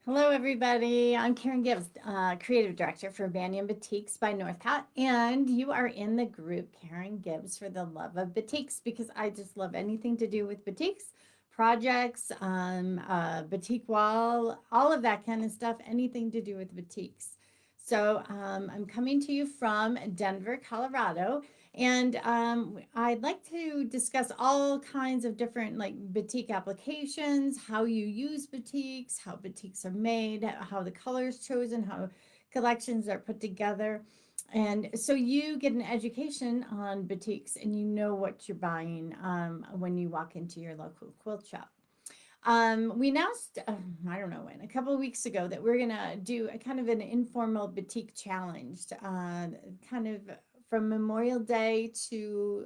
Hello, everybody. I'm Karen Gibbs, Creative Director for Banyan Batiks by Northcott, and you are in the group Karen Gibbs for the love of batiks because I just love anything to do with batiks, projects, batik wall, all of that kind of stuff, anything to do with batiks. So I'm coming to you from Denver, Colorado, and I'd like to discuss all kinds of different like batik applications, how you use batiks, how batiks are made, how the colors chosen, how collections are put together. And so you get an education on batiks and you know what you're buying when you walk into your local quilt shop. We announced, I don't know when, a couple of weeks ago that we're gonna do a kind of an informal batik challenge, kind of from Memorial Day to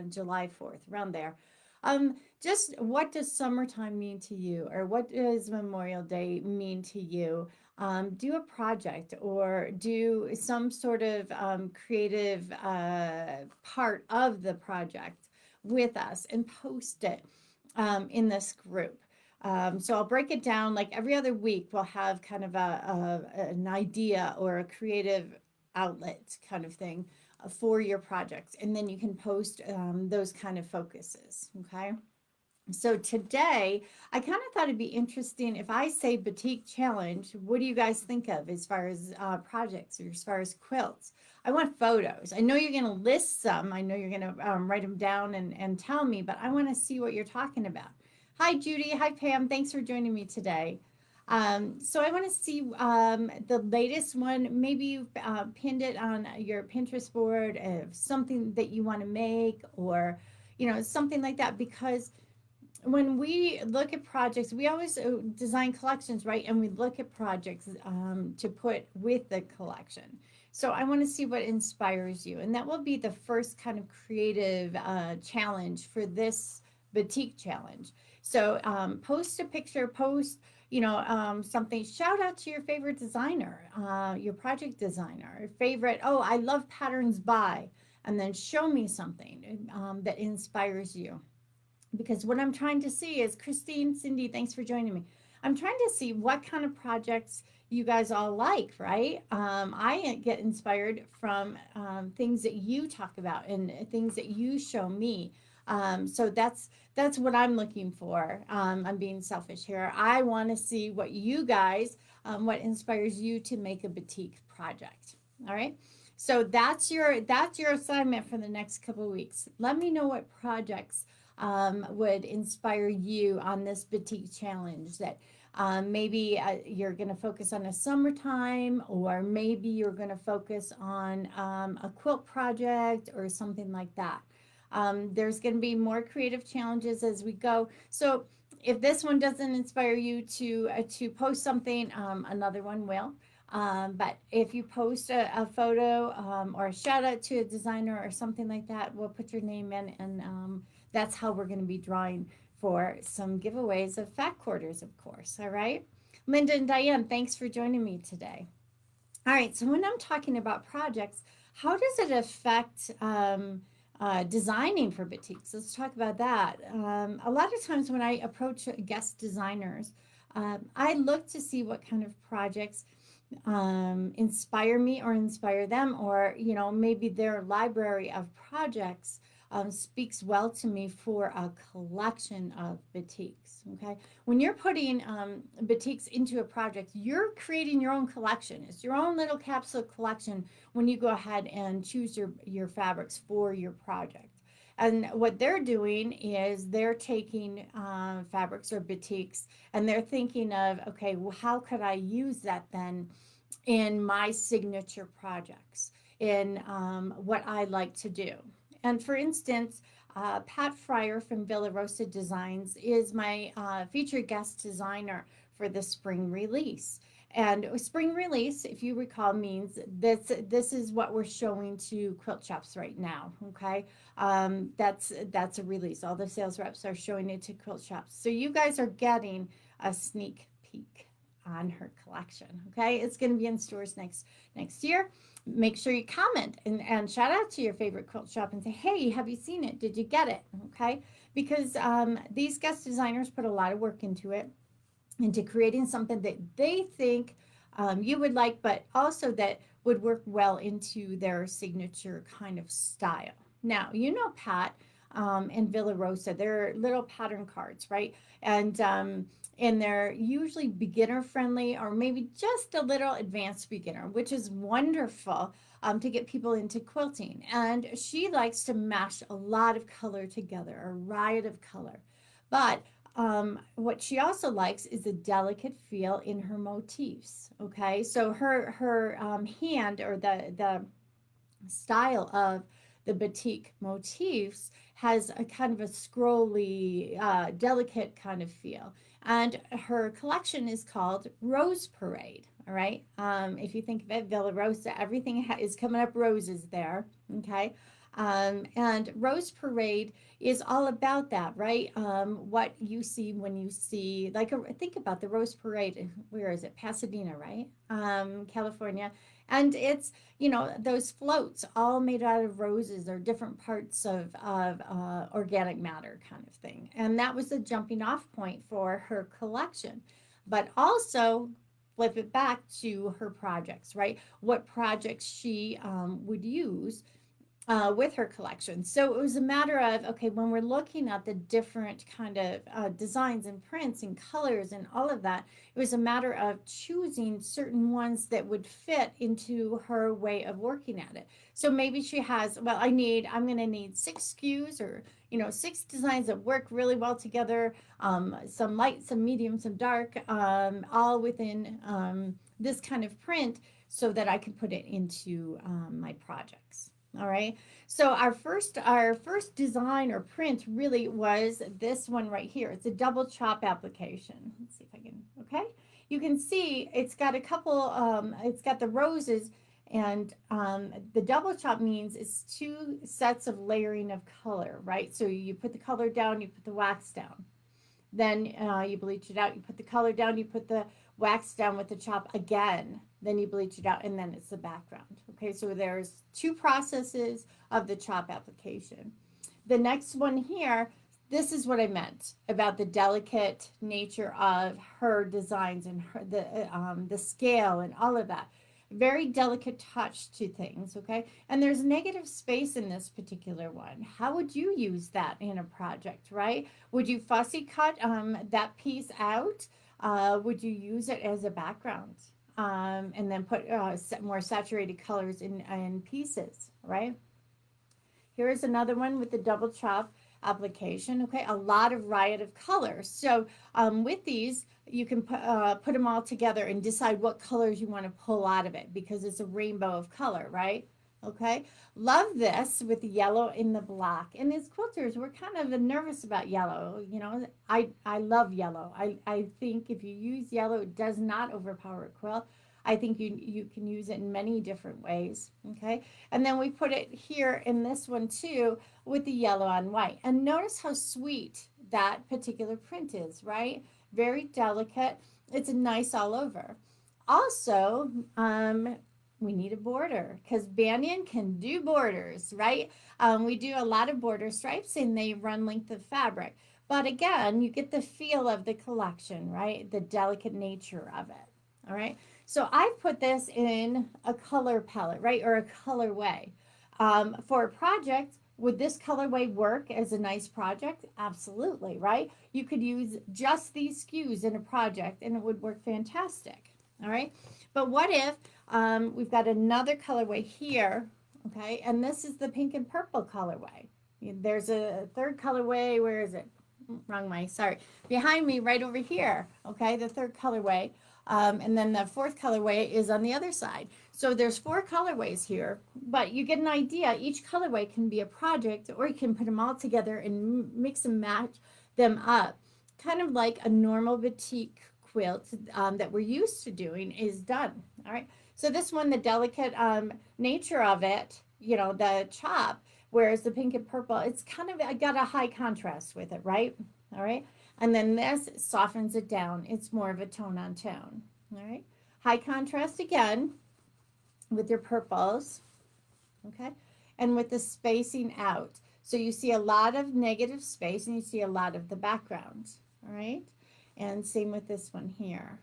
July 4th, around there. Just what does summertime mean to you, or what does Memorial Day mean to you? Do a project or do some sort of creative part of the project with us and post it in this group. So I'll break it down like every other week. We'll have kind of an idea or a creative outlet kind of thing for your projects, and then you can post those kind of focuses. Okay. So today, I kind of thought it'd be interesting if I say batik challenge. What do you guys think of as far as projects or as far as quilts? I want photos. I know you're going to list some. I know you're going to write them down and tell me, but I want to see what you're talking about. Hi, Judy. Hi, Pam. Thanks for joining me today. So I want to see the latest one. Maybe you've pinned it on your Pinterest board of something that you want to make or, something like that because when we look at projects, we always design collections, right? And we look at projects to put with the collection. So I want to see what inspires you. And that will be the first kind of creative challenge for this batik challenge. So post a picture, post, something, shout out to your favorite designer, your project designer, favorite, oh, I love patterns by, and then show me something that inspires you because what I'm trying to see is Christine, Cindy, thanks for joining me. I'm trying to see what kind of projects you guys all like, right? I get inspired from things that you talk about and things that you show me. So that's what I'm looking for. I'm being selfish here. I want to see what you guys, what inspires you to make a batik project. All right. So that's your assignment for the next couple of weeks. Let me know what projects would inspire you on this batik challenge that maybe you're going to focus on a summertime or maybe you're going to focus on a quilt project or something like that. There's going to be more creative challenges as we go. So if this one doesn't inspire you to post something, another one will. But if you post a photo or a shout out to a designer or something like that, we'll put your name in, and that's how we're going to be drawing for some giveaways of fat quarters, of course. All right. Linda and Diane, thanks for joining me today. All right. So when I'm talking about projects, how does it affect designing for batiks? Let's talk about that. A lot of times when I approach guest designers, I look to see what kind of projects inspire me or inspire them, or maybe their library of projects speaks well to me for a collection of batiks. Okay, when you're putting batiks into a project, you're creating your own collection. It's your own little capsule collection when you go ahead and choose your fabrics for your project. And what they're doing is they're taking fabrics or batiks and they're thinking of, okay, well, how could I use that then in my signature projects, in what I like to do? And for instance, Pat Fryer from Villa Rosa Designs is my featured guest designer for the spring release. And spring release, if you recall, means this is what we're showing to quilt shops right now. Okay, that's a release. All the sales reps are showing it to quilt shops, so you guys are getting a sneak peek on her collection. Okay, it's going to be in stores next year. Make sure you comment and shout out to your favorite quilt shop and say, hey, have you seen it? Did you get it? Okay, because these guest designers put a lot of work into it. into creating something that they think you would like, but also that would work well into their signature kind of style. Now, you know, Pat and Villa Rosa, they're little pattern cards, right? And and they're usually beginner friendly or maybe just a little advanced beginner, which is wonderful to get people into quilting. And she likes to mash a lot of color together, a riot of color. But what she also likes is a delicate feel in her motifs. Okay, so her hand, or the style of the batik motifs, has a kind of a scrolly, delicate kind of feel. And her collection is called Rose Parade. All right. If you think of it, Villa Rosa, everything is coming up roses there. Okay. And Rose Parade is all about that, right? What you see when you see, like, think about the Rose Parade. Where is it? Pasadena, right? California. And it's, you know, those floats all made out of roses or different parts of organic matter kind of thing. And that was the jumping off point for her collection. But also, flip it back to her projects, right? What projects she would use with her collection. So it was a matter of, okay, when we're looking at the different kind of designs and prints and colors and all of that, it was a matter of choosing certain ones that would fit into her way of working at it. So maybe she has, well, I'm going to need 6 SKUs, or, you know, 6 designs that work really well together, some light, some medium, some dark, all within this kind of print, so that I can put it into my projects. All right. So our first design or print really was this one right here. It's a double chop application. Let's see if I can. Okay. You can see it's got a couple. It's got the roses, and the double chop means it's 2 sets of layering of color, right? So you put the color down, you put the wax down. Then you bleach it out. You put the color down. You put the wax down with the chop again. Then you bleach it out, and then it's the background. Okay, so there's 2 processes of the chop application. The next one here, this is what I meant about the delicate nature of her designs and the scale and all of that. Very delicate touch to things, okay? And there's negative space in this particular one. How would you use that in a project, right? Would you fussy cut that piece out? Would you use it as a background? And then put more saturated colors in pieces, right? Here's another one with the double chop application. Okay, a lot of riot of colors. So with these, you can put them all together and decide what colors you want to pull out of it, because it's a rainbow of color, right? Okay, love this with the yellow in the black. And as quilters, we're kind of nervous about yellow. You know, I love yellow. I think if you use yellow, it does not overpower a quilt. I think you can use it in many different ways. Okay, and then we put it here in this one too with the yellow on white. And notice how sweet that particular print is, right? Very delicate. It's nice all over. Also, we need a border, because Banyan can do borders, right? We do a lot of border stripes, and they run length of fabric. But again, you get the feel of the collection, right? The delicate nature of it. All right. So I put this in a color palette, right? Or a colorway. For a project, would this colorway work as a nice project? Absolutely, right? You could use just these SKUs in a project and it would work fantastic. All right. But what if we've got another colorway here, okay? And this is the pink and purple colorway. There's a third colorway. Where is it? Wrong way. Sorry. Behind me, right over here. Okay, the third colorway. And then the fourth colorway is on the other side. So there's 4 colorways here, but you get an idea. Each colorway can be a project, or you can put them all together and mix and match them up. Kind of like a normal batik quilt that we're used to doing is done. All right. So this one, the delicate nature of it, you know, the chop, whereas the pink and purple, it's kind of got a high contrast with it, right? All right. And then this softens it down. It's more of a tone on tone. All right. High contrast again with your purples. Okay. And with the spacing out. So you see a lot of negative space and you see a lot of the background. All right. And same with this one here.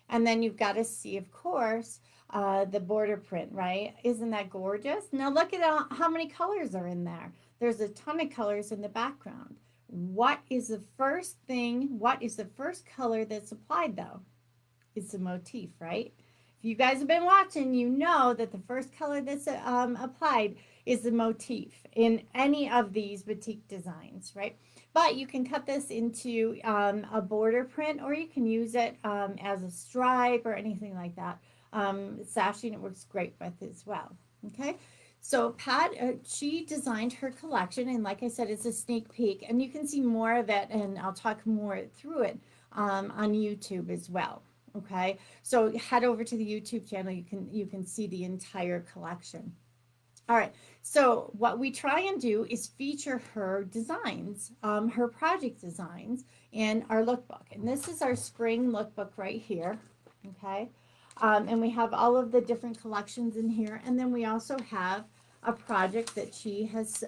And then you've got to see, of course, the border print, right? Isn't that gorgeous? Now look at how many colors are in there. There's a ton of colors in the background. What is the first thing? What is the first color that's applied though? It's a motif, right? If you guys have been watching, you know that the first color that's applied is the motif in any of these batik designs, right? But you can cut this into a border print, or you can use it as a stripe or anything like that. Sashing it works great with as well. Okay, so Pat, she designed her collection, and like I said, it's a sneak peek, and you can see more of it, and I'll talk more through it on YouTube as well. Okay, so head over to the YouTube channel. You can see the entire collection. All right, so what we try and do is feature her designs, her project designs in our lookbook. And this is our spring lookbook right here, okay? And we have all of the different collections in here. And then we also have a project that she has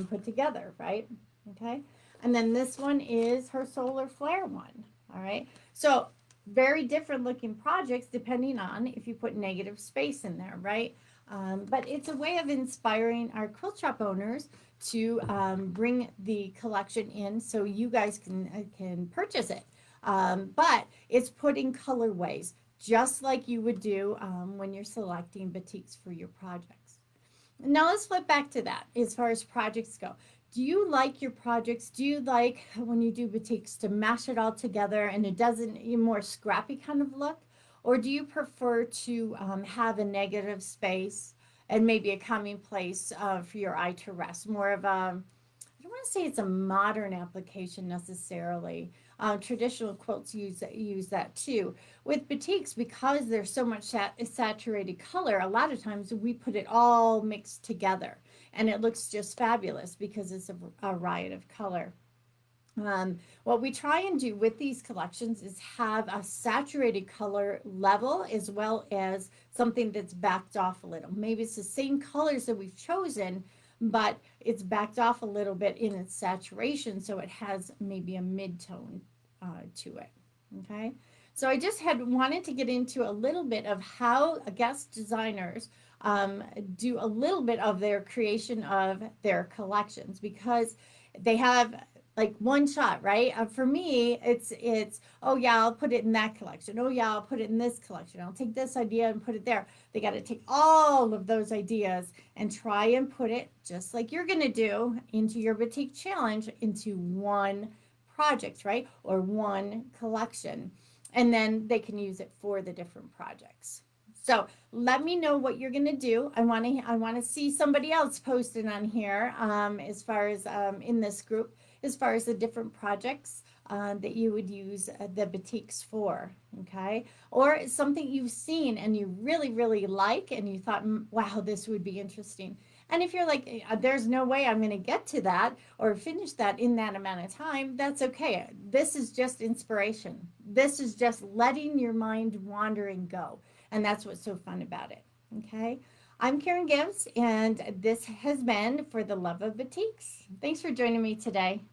put together, right? Okay, and then this one is her solar flare one, all right? So very different looking projects depending on if you put negative space in there, right? But it's a way of inspiring our quilt shop owners to bring the collection in so you guys can purchase it. But it's putting colorways just like you would do when you're selecting batiks for your projects. Now let's flip back to that as far as projects go. Do you like your projects? Do you like when you do batiks to mash it all together and it doesn't a more scrappy kind of look? Or do you prefer to have a negative space and maybe a coming place for your eye to rest? More of a, I don't want to say it's a modern application necessarily. Traditional quilts use that too. With batiks, because there's so much saturated color, a lot of times we put it all mixed together and it looks just fabulous because it's a riot of color. What we try and do with these collections is have a saturated color level as well as something that's backed off a little. Maybe it's the same colors that we've chosen, but it's backed off a little bit in its saturation, so it has maybe a mid-tone to it. Okay, so I just had wanted to get into a little bit of how guest designers do a little bit of their creation of their collections, because they have like one shot, right? For me, it's oh yeah, I'll put it in that collection. Oh yeah, I'll put it in this collection. I'll take this idea and put it there. They got to take all of those ideas and try and put it just like you're going to do into your batik challenge into one project, right? Or one collection. And then they can use it for the different projects. So let me know what you're going to do. I want to see somebody else posted on here as far as in this group, as far as the different projects that you would use the batiks for, okay? Or something you've seen and you really, really like and you thought, wow, this would be interesting. And if you're like, there's no way I'm going to get to that or finish that in that amount of time, that's okay. This is just inspiration. This is just letting your mind wander and go. And that's what's so fun about it, okay? I'm Karen Gibbs, and this has been For the Love of Batiks. Thanks for joining me today.